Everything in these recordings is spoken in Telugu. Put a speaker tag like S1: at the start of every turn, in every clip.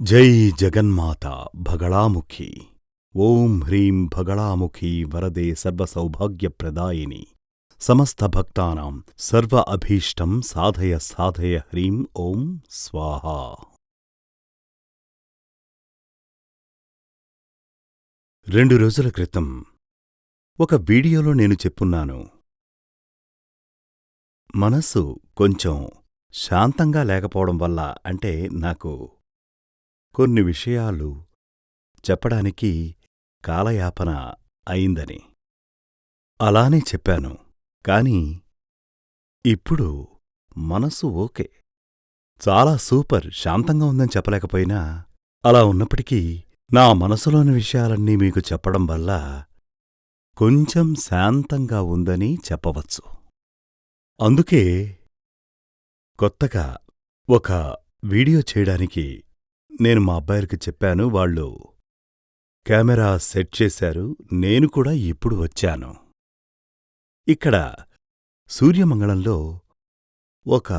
S1: జై జగన్మాత భగళాముఖి ఓం హ్రీం భగళాముఖి వరదే సర్వసౌభాగ్యప్రదాయిని సమస్త భక్తానాం సర్వ అభీష్టం సాధయ సాధయ హ్రీం ఓం స్వాహా. 2 రోజుల క్రితం ఒక వీడియోలో నేను చెప్పున్నాను, మనస్సు కొంచెం శాంతంగా లేకపోవడం వల్ల అంటే నాకు కొన్ని విషయాలు చెప్పడానికి కాలయాపన అయిందని. అలానే చెప్పాను. కాని ఇప్పుడు మనస్సు ఓకే, చాలా సూపర్ శాంతంగా ఉందని చెప్పలేకపోయినా, అలా ఉన్నప్పటికీ నా మనసులోని విషయాలన్నీ మీకు చెప్పడం వల్ల కొంచెం శాంతంగా ఉందని చెప్పవచ్చు. అందుకే కొత్తగా ఒక వీడియో చేయడానికి నేను మా అబ్బాయిలకి చెప్పాను. వాళ్ళు కెమెరా సెట్ చేశారు. నేను కూడా ఇప్పుడు వచ్చాను. ఇక్కడ సూర్యమంగళంలో ఒక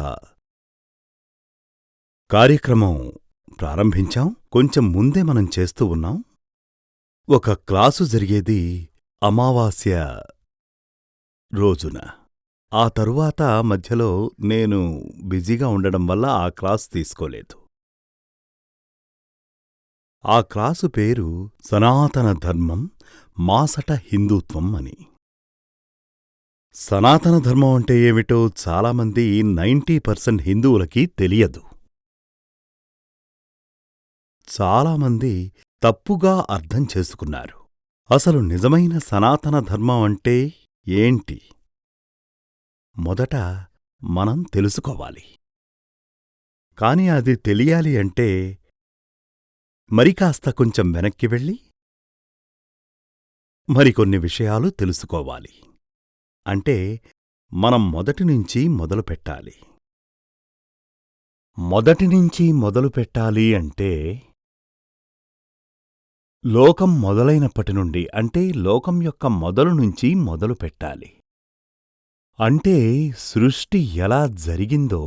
S1: కార్యక్రమం ప్రారంభించాం. కొంచెం ముందే మనం చేస్తూ ఉన్నాం. ఒక క్లాసు జరిగేది అమావాస్య రోజున. ఆ తరువాత మధ్యలో నేను బిజీగా ఉండడం వల్ల ఆ క్లాసు తీసుకోలేదు. ఆ క్లాసు పేరు సనాతన ధర్మం మాసట హిందూత్వం అని. సనాతన ధర్మం అంటే ఏమిటో చాలామంది 90% హిందువులకి తెలియదు. చాలామంది తప్పుగా అర్థం చేసుకున్నారు. అసలు నిజమైన సనాతన ధర్మం అంటే ఏంటి? మొదట మనం తెలుసుకోవాలి. కాని అది తెలియాలి అంటే మరికాస్త కొంచెం వెనక్కి వెళ్ళి మరికొన్ని విషయాలు తెలుసుకోవాలి. అంటే మనం మొదటినుంచి మొదలుపెట్టాలి. మొదటినుంచి మొదలుపెట్టాలి అంటే లోకం మొదలైనప్పటి నుండి, అంటే లోకం యొక్క మొదలు నుంచి మొదలుపెట్టాలి. అంటే సృష్టి ఎలా జరిగిందో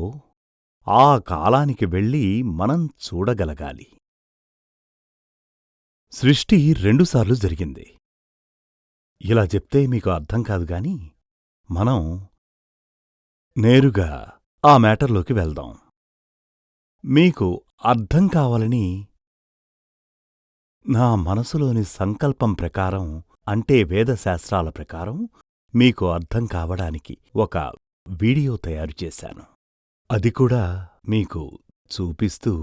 S1: ఆ కాలానికి వెళ్ళి మనం చూడగలగాలి. సృష్టి 2 సార్లు జరిగింది. ఇలా చెప్తే మీకు అర్థం కాదు గాని మనం నేరుగా ఆ మ్యాటర్లోకి వెళ్దాం. మీకు అర్థం కావాలని నా మనసులోని సంకల్పం ప్రకారం, అంటే వేదశాస్త్రాల ప్రకారం మీకు అర్థం కావడానికి ఒక వీడియో తయారుచేశాను. అది కూడా మీకు చూపిస్తూ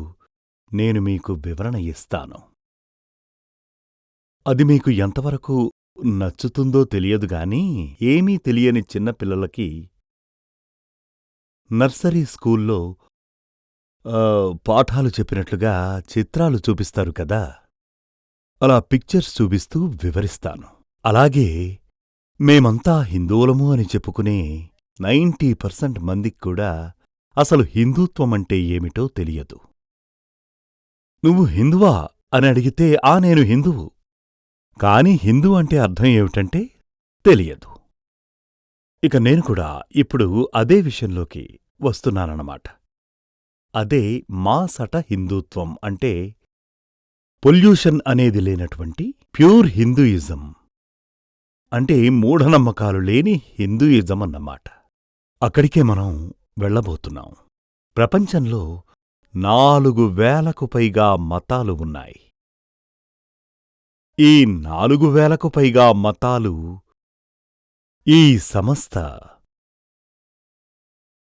S1: నేను మీకు వివరణ ఇస్తాను. అది మీకు ఎంతవరకు నచ్చుతుందో తెలియదుగాని, ఏమీ తెలియని చిన్నపిల్లలకి నర్సరీ స్కూల్లో పాఠాలు చెప్పినట్లుగా చిత్రాలు చూపిస్తారు కదా, అలా పిక్చర్స్ చూపిస్తూ వివరిస్తాను. అలాగే మేమంతా హిందువులము అని చెప్పుకునే 90% మందిక్కూడా అసలు హిందూత్వమంటే ఏమిటో తెలియదు. నువ్వు హిందువా అని అడిగితే నేను హిందువు, కాని హిందూ అంటే అర్థం ఏమిటంటే తెలియదు. ఇక నేను కూడా ఇప్పుడు అదే విషయంలోకి వస్తున్నానన్నమాట. అదే మాసట హిందూత్వం అంటే పొల్యూషన్ అనేది లేనటువంటి ప్యూర్ హిందూయిజం. అంటే మూఢనమ్మకాలు లేని హిందూయిజం అన్నమాట. అక్కడికే మనం వెళ్ళబోతున్నాం. ప్రపంచంలో 4,000కు పైగా మతాలు ఉన్నాయి. ఈ 4,000కు పైగా మతాలు ఈ సమస్త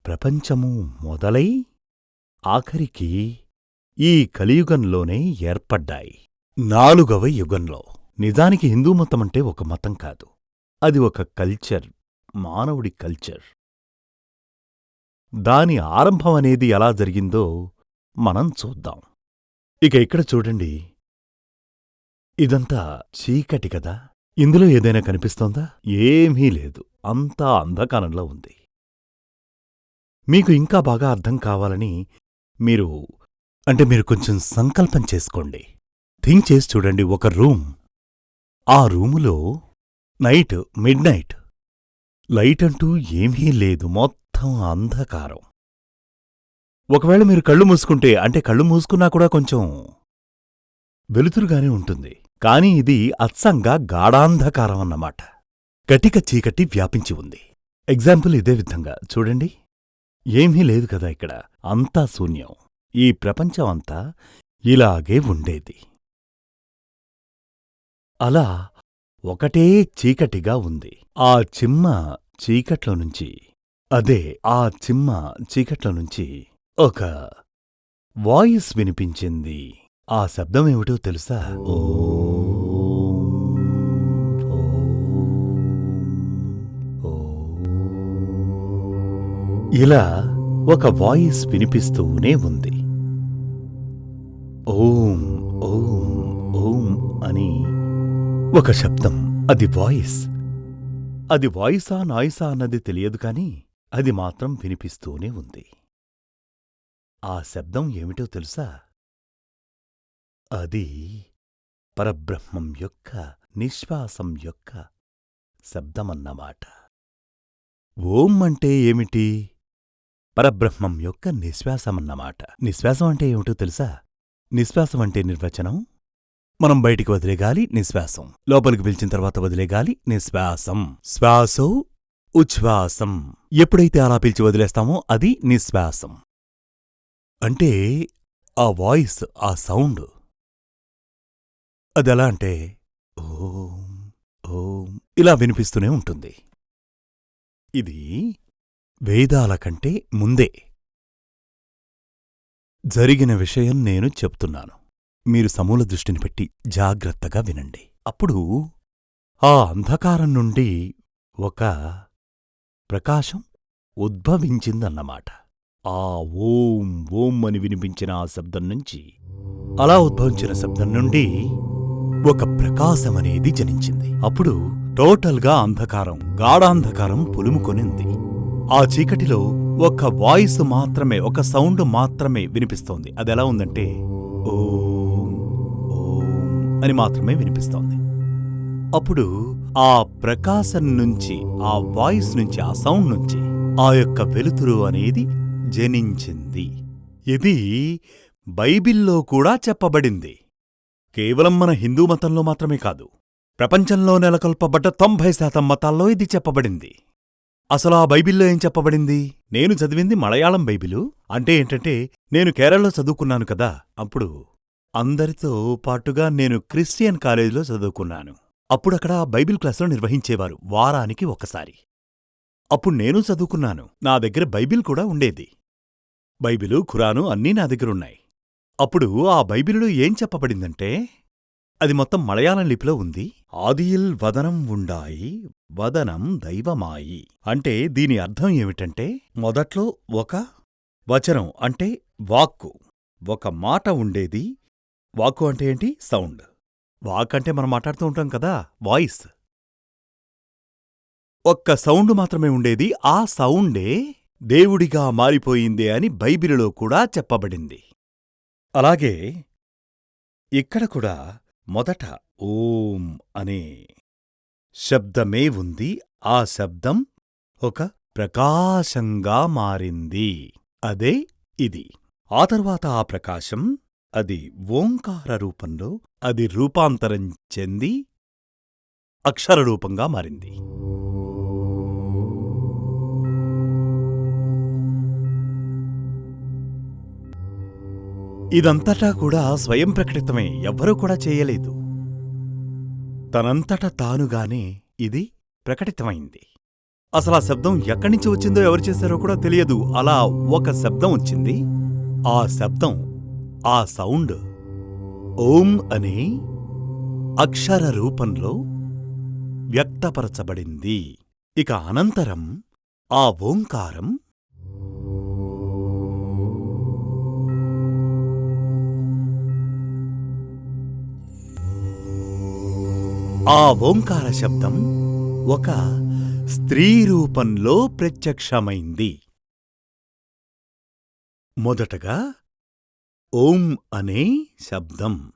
S1: ప్రపంచము మొదలై ఆఖరికి ఈ కలియుగంలోనే ఏర్పడ్డాయి. 4వ యుగంలో. నిజానికి హిందూ మతమంటే ఒక మతం కాదు, అది ఒక కల్చర్, మానవుడి కల్చర్. దాని ఆరంభం అనేది ఎలా జరిగిందో మనం చూద్దాం. ఇక ఇక్కడ చూడండి, ఇదంతా చీకటి కదా. ఇందులో ఏదైనా కనిపిస్తోందా? ఏమీ లేదు, అంతా అంధకారంలో ఉంది. మీకు ఇంకా బాగా అర్థం కావాలని మీరు కొంచెం సంకల్పం చేసుకోండి. థింక్ చేసి చూడండి. ఒక రూమ్, ఆ రూములో మిడ్ నైట్ లైట్ అంటూ ఏమీ లేదు, మొత్తం అంధకారం. ఒకవేళ మీరు కళ్ళు మూసుకుంటే, అంటే కళ్ళు మూసుకున్నా కూడా కొంచెం వెలుతురుగానే ఉంటుంది. కాని ఇది అచ్చంగా గాఢాంధకారం అన్నమాట. కటిక చీకటి వ్యాపించి ఉంది. ఎగ్జాంపుల్ ఇదే విధంగా చూడండి. ఏమీ లేదు కదా ఇక్కడ. అంతా శూన్యం. ఈ ప్రపంచం అంతా ఇలాగే ఉండేది. అలా ఒకటే చీకటిగా ఉంది. ఆ చిమ్మ చీకట్లోనుంచి ఒక వాయిస్ వినిపించింది. ఆ శబ్దమేమిటో తెలుసా? ఇలా ఒక వాయిస్ వినిపిస్తూనే ఉంది. ఓం ఓం ఓం అని ఒక శబ్దం. అది వాయిస్. అది వాయిసా నాయిసా అన్నది తెలియదు కాని అది మాత్రం వినిపిస్తూనే ఉంది. ఆ శబ్దం ఏమిటో తెలుసా? అది పరబ్రహ్మం యొక్క నిశ్వాసం యొక్క శబ్దమన్నమాట. ఓం అంటే ఏమిటి? పరబ్రహ్మం యొక్క నిశ్వాసమన్నమాట. నిశ్వాసం అంటే ఏమిటో తెలుసా? నిశ్వాసం అంటే నిర్వచనం. మనం బయటికి వదిలే గాలి నిశ్వాసం. లోపలికి పిలిచిన తర్వాత వదిలే గాలి నిశ్వాసం. శ్వాసో ఉచ్ఛ్వాసం. ఎప్పుడైతే అలా పిలిచి వదిలేస్తామో అది నిశ్వాసం. అంటే ఆ వాయిస్, ఆ సౌండ్ అదెలా అంటే ఓం ఓం ఇలా వినిపిస్తూనే ఉంటుంది. ఇది వేదాల కంటే ముందే జరిగిన విషయం నేను చెప్తున్నాను. మీరు సమూల దృష్టిని పెట్టి జాగ్రత్తగా వినండి. అప్పుడు ఆ అంధకారం నుండి ఒక ప్రకాశం ఉద్భవించిందన్నమాట. ఆ ఓం ఓం అని వినిపించిన ఆ శబ్దం నుంచి, అలా ఉద్భవించిన శబ్దం నుండి ఒక ప్రకాశమనేది జనించింది. అప్పుడు టోటల్గా అంధకారం, గాఢాంధకారం పులుముకొనింది. ఆ చీకటిలో ఒక వాయిస్ మాత్రమే, ఒక సౌండ్ మాత్రమే వినిపిస్తోంది. అదెలా ఉందంటే ఓం ఓం అని మాత్రమే వినిపిస్తోంది. అప్పుడు ఆ ప్రకాశం నుంచి, ఆ వాయిస్ నుంచి, ఆ సౌండ్ నుంచి ఆ యొక్క వెలుతురు అనేది జనించింది. ఇది బైబిల్లో కూడా చెప్పబడింది. కేవలం మన హిందూ మతంలో మాత్రమే కాదు, ప్రపంచంలో నెలకొల్పబడ్డ 90% మతాల్లో ఇది చెప్పబడింది. అసలు ఆ బైబిల్లో ఏం చెప్పబడింది? నేను చదివింది మలయాళం బైబిలు. అంటే ఏంటంటే, నేను కేరళలో చదువుకున్నాను కదా. అప్పుడు అందరితో పాటుగా నేను క్రిస్టియన్ కాలేజీలో చదువుకున్నాను. అప్పుడక్కడ బైబిల్ క్లాసులు నిర్వహించేవారు వారానికి ఒకసారి. అప్పుడు నేను చదువుకున్నాను. నా దగ్గర బైబిల్ కూడా ఉండేది. బైబిలు, ఖురాను అన్నీ నా దగ్గరున్నాయి. అప్పుడు ఆ బైబిలులో ఏం చెప్పబడిందంటే, అది మొత్తం మలయాళం లిపిలో ఉంది. ఆదియిల్ వదనం ఉండాయి, వదనం దైవమాయి. అంటే దీని అర్థం ఏమిటంటే, మొదట్లో ఒక వచనం అంటే వాక్కు, ఒక మాట ఉండేది. వాక్కు అంటే ఏంటి? సౌండ్. వాక్ అంటే మనం మాట్లాడుతూ ఉంటాం కదా, వాయిస్. ఒక్క సౌండ్ మాత్రమే ఉండేది. ఆ సౌండే దేవుడిగా మారిపోయిందే అని బైబిలులో కూడా చెప్పబడింది. అలాగే ఇక్కడ కూడా మొదట ఓం అనే శబ్దమే ఉంది. ఆ శబ్దం ఒక ప్రకాశంగా మారింది. అదే ఇది. ఆ తరువాత ఆ ప్రకాశం అది ఓంకార రూపంలో అది రూపాంతరం చెంది అక్షర రూపంగా మారింది. ఇదంతటా కూడా స్వయం ప్రకటితమే. ఎవ్వరూ కూడా చేయలేదు. తనంతట తానుగానే ఇది ప్రకటితమైంది. అసలా శబ్దం ఎక్కడ్నించి వచ్చిందో, ఎవరు చేశారో కూడా తెలియదు. అలా ఒక శబ్దం వచ్చింది. ఆ శబ్దం, ఆ సౌండ్ ఓం అనే అక్షర రూపంలో వ్యక్తపరచబడింది. ఇక అనంతరం ఆ ఓంకారం ఆ ఓంకార శబ్దం ఒక స్త్రీ రూపంలో ప్రత్యక్షమైంది. మొదటగా ఓం అనే శబ్దం,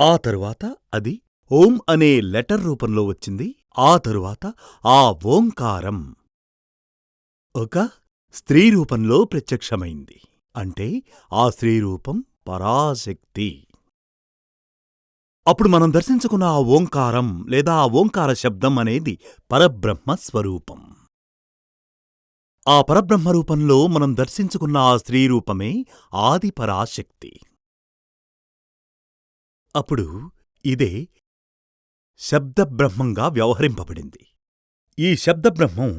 S1: ఆ తరువాత అది ఓం అనే లెటర్ రూపంలో వచ్చింది. ఆ తరువాత ఆ ఓంకారం ఒక స్త్రీ రూపంలో ప్రత్యక్షమైంది. అంటే ఆ స్త్రీ రూపం పరాశక్తి. అప్పుడు మనం దర్శించుకున్న ఆ ఓంకారం లేదా ఆ ఓంకార శబ్దం అనేది పరబ్రహ్మ స్వరూపం. ఆ పరబ్రహ్మ రూపంలో మనం దర్శించుకున్న ఆ స్త్రీరూపమే ఆదిపరాశక్తి. అప్పుడు ఇదే శబ్దబ్రహ్మంగా వ్యవహరింపబడింది. ఈ శబ్దబ్రహ్మం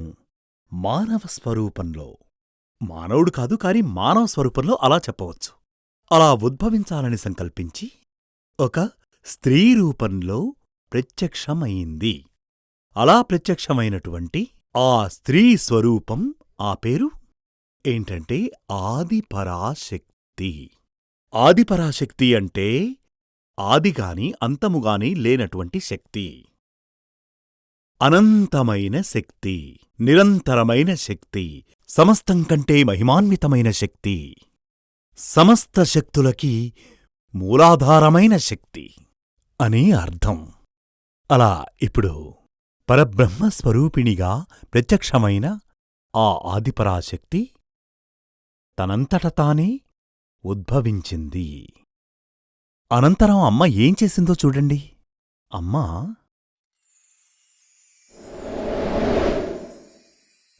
S1: మానవ స్వరూపంలో, మానవుడు కాదు కాని మానవ స్వరూపంలో అలా చెప్పవచ్చు, అలా ఉద్భవించాలని సంకల్పించి ఒక స్త్రీ రూపంలో ప్రత్యక్షమయింది. అలా ప్రత్యక్షమైనటువంటి ఆ స్త్రీ స్వరూపం, ఆ పేరు ఏంటంటే ఆదిపరాశక్తి. ఆదిపరాశక్తి అంటే ఆదిగాని అంతముగాని లేనటువంటి శక్తి, అనంతమైన శక్తి, నిరంతరమైన శక్తి, సమస్తం కంటే మహిమాన్వితమైన శక్తి, సమస్త శక్తులకి మూలాధారమైన శక్తి అని అర్థం. అలా ఇప్పుడు పరబ్రహ్మస్వరూపిణిగా ప్రత్యక్షమైన ఆ ఆదిపరాశక్తి తనంతట తానే ఉద్భవించింది. అనంతరం అమ్మ ఏం చేసిందో చూడండి.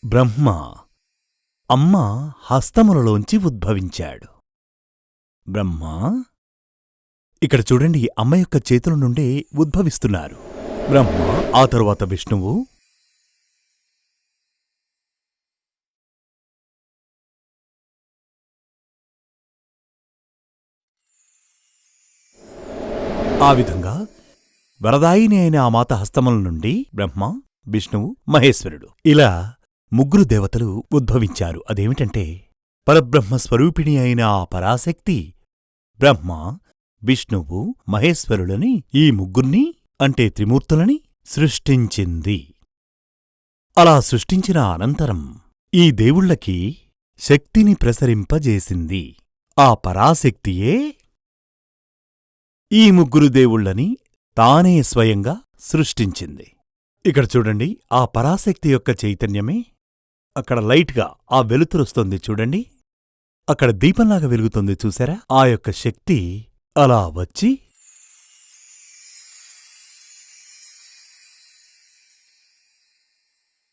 S1: బ్రహ్మ అమ్మ హస్తములలోంచి ఉద్భవించాడు. బ్రహ్మ ఇక్కడ చూడండి, అమ్మ యొక్క చేతుల నుండే ఉద్భవిస్తున్నారు బ్రహ్మ. ఆ తరువాత విష్ణువు, ఆ విధంగా వరదాయిని అయిన ఆ మాత హస్తముల నుండి బ్రహ్మ, విష్ణువు, మహేశ్వరుడు ఇలా ముగ్గురు దేవతలు ఉద్భవించారు. అదేమిటంటే పరబ్రహ్మస్వరూపిణి అయిన ఆ పరాశక్తి బ్రహ్మ, విష్ణువు, మహేశ్వరులని, ఈ ముగ్గుర్ని అంటే త్రిమూర్తులని సృష్టించింది. అలా సృష్టించిన అనంతరం ఈ దేవుళ్ళకి శక్తిని ప్రసరింపజేసింది. ఆ పరాశక్తియే ఈ ముగ్గురు దేవుళ్ళని తానే స్వయంగా సృష్టించింది. ఇక్కడ చూడండి, ఆ పరాశక్తి యొక్క చైతన్యమే అక్కడ లైట్గా ఆ వెలుతురొస్తుంది చూడండి, అక్కడ దీపంలాగా వెలుగుతుంది చూసారా? ఆ యొక్క శక్తి అలా వచ్చి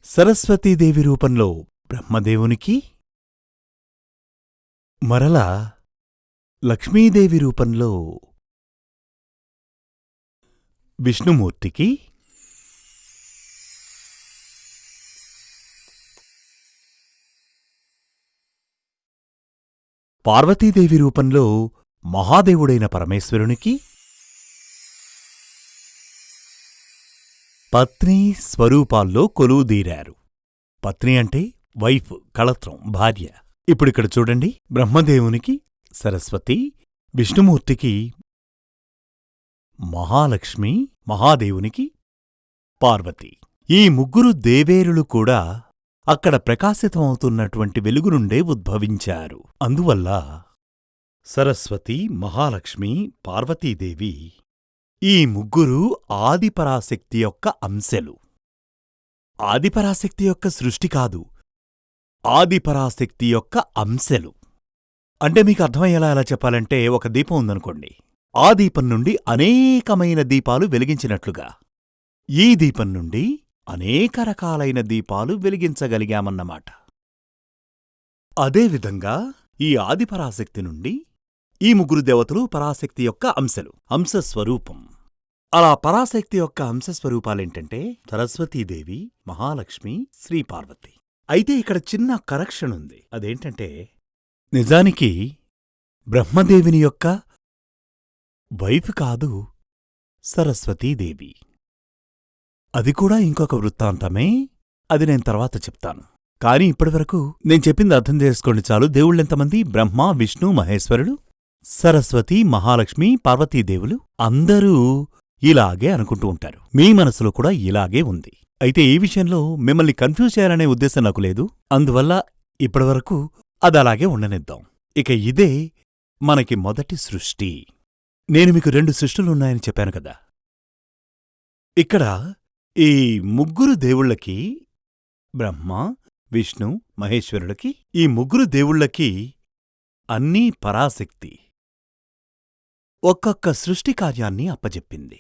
S1: సరస్వతీదేవి రూపంలో బ్రహ్మదేవునికి, మరలా లక్ష్మీదేవి రూపంలో విష్ణుమూర్తికి, పార్వతీదేవి రూపంలో మహాదేవుడైన పరమేశ్వరునికి, పత్నీ స్వరూపాల్లో కొలువుదీరారు. పత్ని అంటే వైఫ్, కళత్రం, భార్య. ఇప్పుడిక్కడ చూడండి, బ్రహ్మదేవునికి సరస్వతి, విష్ణుమూర్తికి మహాలక్ష్మి, మహాదేవునికి పార్వతి. ఈ ముగ్గురు దేవేరులు కూడా అక్కడ ప్రకాశితమవుతున్నటువంటి వెలుగు నుండే ఉద్భవించారు. అందువల్ల సరస్వతి, మహాలక్ష్మి, పార్వతీదేవి ఈ ముగ్గురు ఆదిపరాశక్తి యొక్క అంశలు. ఆదిపరాశక్తి యొక్క సృష్టి కాదు, ఆదిపరాశక్తి యొక్క అంశలు. అంటే మీకు అర్థమయ్యేలా ఎలా చెప్పాలంటే, ఒక దీపం ఉందనుకోండి, ఆ దీపం నుండి అనేకమైన దీపాలు వెలిగించినట్లుగా ఈ దీపం నుండి అనేక రకాలైన దీపాలు వెలిగించగలిగామన్నమాట. అదేవిధంగా ఈ ఆదిపరాశక్తి నుండి ఈ ముగ్గురు దేవతలు పరాశక్తి యొక్క అంశలు, అంశస్వరూపం. అలా పరాశక్తి యొక్క అంశస్వరూపాలేంటంటే సరస్వతీదేవి, మహాలక్ష్మి, శ్రీపార్వతి. అయితే ఇక్కడ చిన్న కరెక్షన్ ఉంది. అదేంటంటే, నిజానికి బ్రహ్మదేవిని యొక్క వైఫ్ కాదు సరస్వతీదేవి. అది కూడా ఇంకొక వృత్తాంతమే, అది నేను తర్వాత చెప్తాను. కాని ఇప్పటివరకు నేను చెప్పింది అర్థం చేసుకోండి చాలు. దేవుళ్ళెంతమంది? బ్రహ్మ, విష్ణు, మహేశ్వరుడు, సరస్వతి, మహాలక్ష్మి, పార్వతీదేవులు. అందరూ ఇలాగే అనుకుంటూ ఉంటారు. మీ మనసులో కూడా ఇలాగే ఉంది. అయితే ఈ విషయంలో మిమ్మల్ని కన్ఫ్యూజ్ చేయాలనే ఉద్దేశం నాకు లేదు. అందువల్ల ఇప్పటివరకు అదలాగే ఉండనిద్దాం. ఇక ఇదే మనకి మొదటి సృష్టి. నేను మీకు 2 సృష్టులున్నాయని చెప్పాను కదా. ఇక్కడ ఈ ముగ్గురు దేవుళ్ళకి, బ్రహ్మ, విష్ణు, మహేశ్వరులకి, ఈ ముగ్గురు దేవుళ్ళకి అన్నీ పరాశక్తి.
S2: ఒక్కొక్క సృష్టి కార్యాన్ని అప్పజెప్పింది.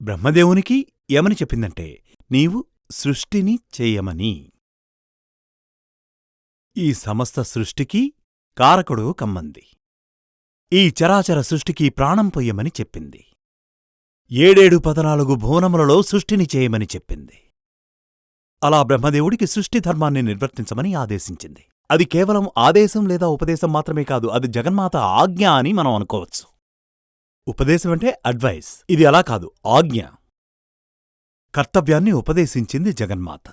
S2: బ్రహ్మదేవునికి ఏమని చెప్పిందంటే, నీవు సృష్టిని చేయమని. ఈ సమస్త సృష్టికి కారకుడు కమ్మంది. ఈ చరాచర సృష్టికి ప్రాణం పొయ్యమని చెప్పింది. 7 భువనములలో సృష్టిని చేయమని చెప్పింది. అలా బ్రహ్మదేవుడికి సృష్టి ధర్మాన్ని నిర్వర్తించమని ఆదేశించింది. అది కేవలం ఆదేశం లేదా ఉపదేశం మాత్రమే కాదు, అది జగన్మాత ఆజ్ఞ అని మనం అనుకోవచ్చు. ఉపదేశం అంటే అడ్వైస్, ఇది అలా కాదు, ఆజ్ఞ. కర్తవ్యాన్ని ఉపదేశించింది జగన్మాత.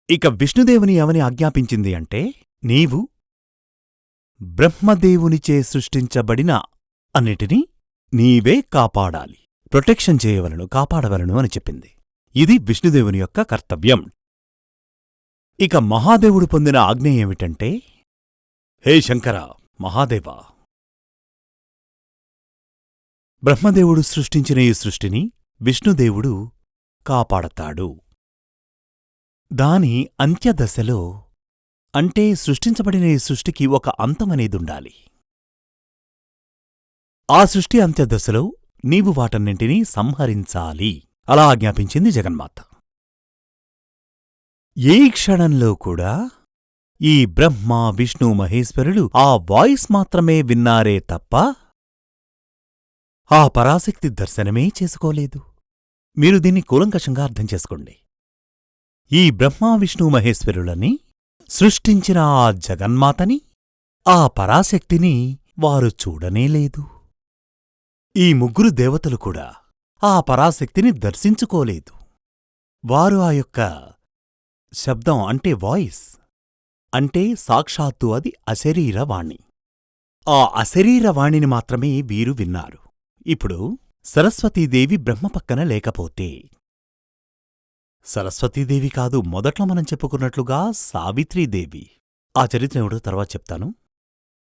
S2: ఇక విష్ణుదేవుని ఏమని ఆజ్ఞాపించింది అంటే, నీవు బ్రహ్మదేవునిచే సృష్టించబడిన అన్నిటినీ నీవే కాపాడాలి, ప్రొటెక్షన్ చేయవలను, కాపాడవలను అని చెప్పింది. ఇది విష్ణుదేవుని యొక్క కర్తవ్యం. ఇక మహాదేవుడు పొందిన ఆజ్ఞ ఏమిటంటే, హే శంకర, మహాదేవా, బ్రహ్మదేవుడు సృష్టించిన ఈ సృష్టిని విష్ణుదేవుడు కాపాడతాడు. దాని అంత్యదశలో, అంటే సృష్టించబడిన ఈ సృష్టికి ఒక అంతమనేదుండాలి. ఆ సృష్టి అంత్యదశలో నీవు వాటన్నింటినీ సంహరించాలి, అలా ఆజ్ఞాపించింది జగన్మాత. ఏ క్షణంలో కూడా ఈ బ్రహ్మ విష్ణు మహేశ్వరులు ఆ వాయిస్ మాత్రమే విన్నారే తప్ప ఆ పరాశక్తి దర్శనమే చేసుకోలేదు. మీరు దీన్ని కూలంకషంగా అర్థం చేసుకోండి. ఈ బ్రహ్మ విష్ణు మహేశ్వరులని సృష్టించిన ఆ జగన్మాతని, ఆ పరాశక్తిని వారు చూడనేలేదు. ఈ ముగ్గురు దేవతలు కూడా ఆ పరాశక్తిని దర్శించుకోలేదు. వారు ఆ యొక్క శబ్దం అంటే వాయిస్ అంటే సాక్షాత్తు అది అశరీరవాణి. ఆ అశరీరవాణిని మాత్రమే వీరు విన్నారు. ఇప్పుడు సరస్వతీదేవి బ్రహ్మ పక్కన లేకపోతే, సరస్వతీదేవి కాదు, మొదట్లో మనం చెప్పుకున్నట్లుగా సావిత్రీదేవి. ఆ చరిత్ర ఏమిటో తర్వాత చెప్తాను.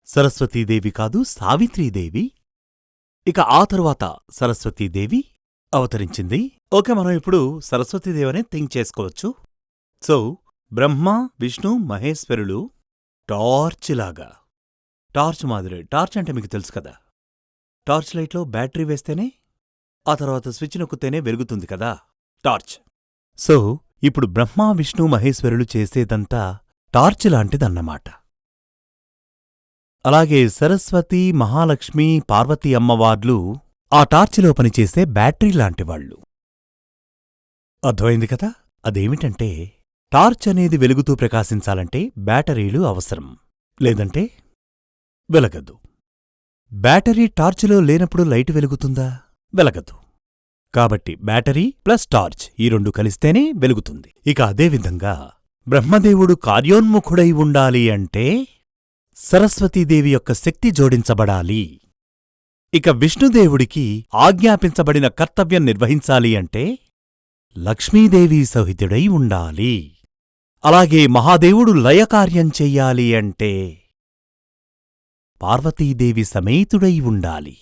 S2: సరస్వతీదేవి కాదు, సావిత్రీదేవి. ఇక ఆ తరువాత సరస్వతీదేవి అవతరించింది. ఓకే, మనం ఇప్పుడు సరస్వతీదేవినే థింక్ చేసుకోవచ్చు. సో బ్రహ్మ విష్ణు మహేశ్వరులు టార్చ్లాగా, టార్చ్ మాదిరి. టార్చ్ అంటే మీకు తెలుసు కదా, టార్చ్ లైట్లో బ్యాటరీ వేస్తేనే, ఆ తర్వాత స్విచ్ నొక్కితేనే వెలుగుతుంది కదా టార్చ్. సో ఇప్పుడు బ్రహ్మ విష్ణు మహేశ్వరులు చేసేదంతా టార్చ్ లాంటిదన్నమాట. అలాగే సరస్వతి, మహాలక్ష్మి, పార్వతీ అమ్మవార్లు ఆ టార్చిలో పనిచేసే బ్యాటరీ లాంటివాళ్లు. అర్థమైంది కదా? అదేమిటంటే, టార్చ్ అనేది వెలుగుతూ ప్రకాశించాలంటే బ్యాటరీలు అవసరం, లేదంటే వెలగదు. బ్యాటరీ టార్చిలో లేనప్పుడు లైటు వెలుగుతుందా? వెలగదు. కాబట్టి బ్యాటరీ ప్లస్ టార్చ్ ఈ రెండు కలిస్తేనే వెలుగుతుంది. ఇక అదేవిధంగా బ్రహ్మదేవుడు కార్యోన్ముఖుడై ఉండాలి అంటే సరస్వతీదేవి యొక్క శక్తి జోడించబడాలి. ఇక విష్ణుదేవుడికి ఆజ్ఞాపించబడిన కర్తవ్యం నిర్వహించాలి అంటే లక్ష్మీదేవి సహితుడై ఉండాలి. అలాగే మహాదేవుడు లయకార్యం చెయ్యాలి అంటే పార్వతీదేవి సమేతుడై ఉండాలి.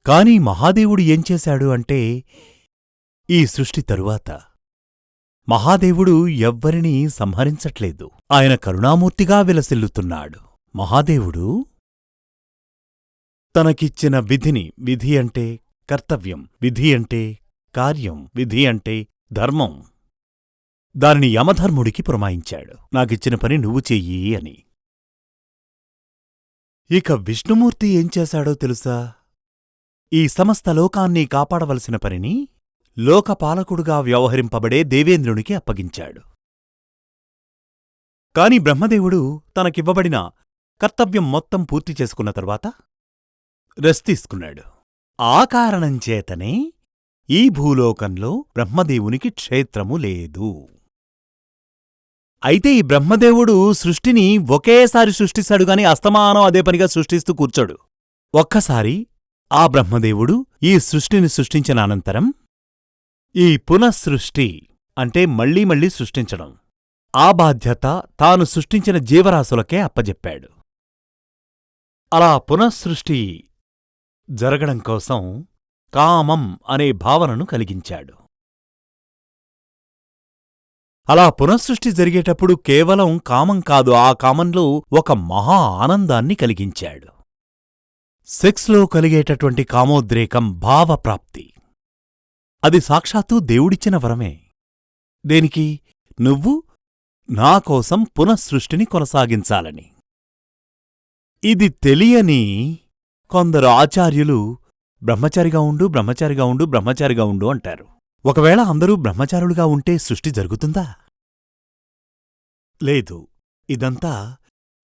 S2: కాని మహాదేవుడు ఏం చేశాడు అంటే, ఈ సృష్టి తరువాత మహాదేవుడు ఎవ్వరినీ సంహరించట్లేదు. ఆయన కరుణామూర్తిగా విలసిల్లుతున్నాడు. మహాదేవుడు తనకిచ్చిన విధిని, విధి అంటే కర్తవ్యం, విధి అంటే కార్యం, విధి అంటే ధర్మం, దానిని యమధర్ముడికి పురమాయించాడు. నాకిచ్చిన పని నువ్వు చెయ్యి అని. ఇక విష్ణుమూర్తి ఏం చేశాడో తెలుసా? ఈ సమస్త లోకాన్ని కాపాడవలసిన పనిని లోకపాలకుడుగా వ్యవహరింపబడే దేవేంద్రునికి అప్పగించాడు. కాని బ్రహ్మదేవుడు తనకివ్వబడిన కర్తవ్యం మొత్తం పూర్తి చేసుకున్న తరువాత రెస్ట్ తీసుకున్నాడు. ఆ కారణంచేతనే ఈ భూలోకంలో బ్రహ్మదేవునికి క్షేత్రము లేదు. అయితే ఈ బ్రహ్మదేవుడు సృష్టిని ఒకేసారి సృష్టిస్తాడు గాని అస్తమానం అదే పనిగా సృష్టిస్తూ కూర్చోడు. ఒక్కసారి ఆ బ్రహ్మదేవుడు ఈ సృష్టిని సృష్టించిన అనంతరం ఈ పునఃసృష్టి అంటే మళ్లీ మళ్లీ సృష్టించడం, ఆ బాధ్యత తాను సృష్టించిన జీవరాశులకే అప్పజెప్పాడు. అలా పునఃసృష్టి జరగడం కోసం కామం అనే భావనను కలిగించాడు. అలా పునఃసృష్టి జరిగేటప్పుడు కేవలం కామం కాదు, ఆ కామంలో ఒక మహా ఆనందాన్ని కలిగించాడు. సెక్స్లో కలిగేటటువంటి కామోద్రేకం భావప్రాప్తి. అది సాక్షాత్తూ దేవుడిచ్చిన వరమే. దేనికి? నువ్వు నాకోసం పునఃసృష్టిని కొనసాగించాలని. ఇది తెలియని కొందరు ఆచార్యులు బ్రహ్మచారిగా ఉండు, బ్రహ్మచారిగా ఉండు, బ్రహ్మచారిగా ఉండు అంటారు. ఒకవేళ అందరూ బ్రహ్మచారులుగా ఉంటే సృష్టి జరుగుతుందా? లేదు. ఇదంతా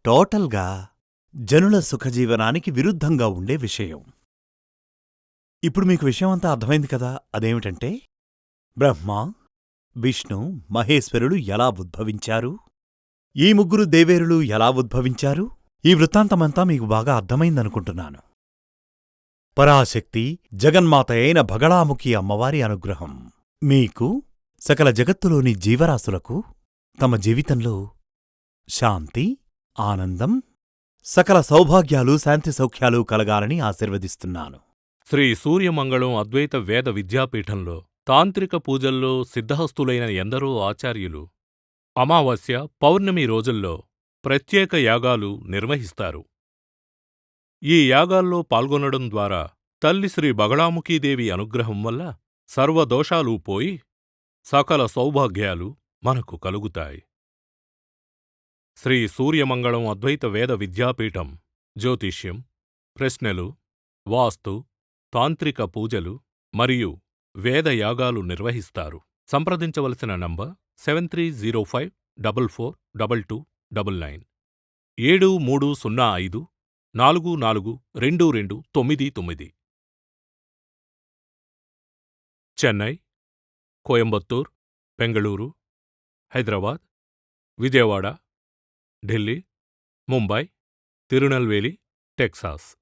S2: టోటల్గా జనుల సుఖజీవనానికి విరుద్ధంగా ఉండే విషయం. ఇప్పుడు మీకు విషయమంతా అర్థమైంది కదా. అదేమిటంటే బ్రహ్మ, విష్ణు, మహేశ్వరులు ఎలా ఉద్భవించారు, ఈ ముగ్గురు దేవేరులు ఎలా ఉద్భవించారు, ఈ వృత్తాంతమంతా మీకు బాగా అర్థమైందనుకుంటున్నాను. పరాశక్తి జగన్మాత అయిన భగళాముఖి అమ్మవారి అనుగ్రహం మీకు, సకల జగత్తులోని జీవరాశులకు తమ జీవితంలో శాంతి, ఆనందం, సకల సౌభాగ్యాలు, శాంతి సౌఖ్యాలు కలగాలని ఆశీర్వదిస్తున్నాను.
S3: శ్రీ సూర్యమంగళం అద్వైత వేద విద్యాపీఠంలో తాంత్రిక పూజల్లో సిద్ధహస్తులైన ఎందరో ఆచార్యులు అమావాస్య, పౌర్ణమి రోజుల్లో ప్రత్యేక యాగాలు నిర్వహిస్తారు. ఈ యాగాల్లో పాల్గొనడం ద్వారా తల్లి శ్రీ బగళాముఖీదేవి అనుగ్రహం వల్ల సర్వదోషాలూ పోయి సకల సౌభాగ్యాలు మనకు కలుగుతాయి. శ్రీ సూర్యమంగళం అద్వైత వేద విద్యాపీఠం జ్యోతిష్యం, ప్రశ్నలు, వాస్తు, తాంత్రిక పూజలు మరియు వేదయాగాలు నిర్వహిస్తారు. సంప్రదించవలసిన నంబర్ 7305442299 7305442299. చెన్నై, కోయంబత్తూర్, బెంగళూరు, హైదరాబాద్, విజయవాడ, ఢిల్లీ, ముంబై, తిరునల్వేలి, టెక్సాస్.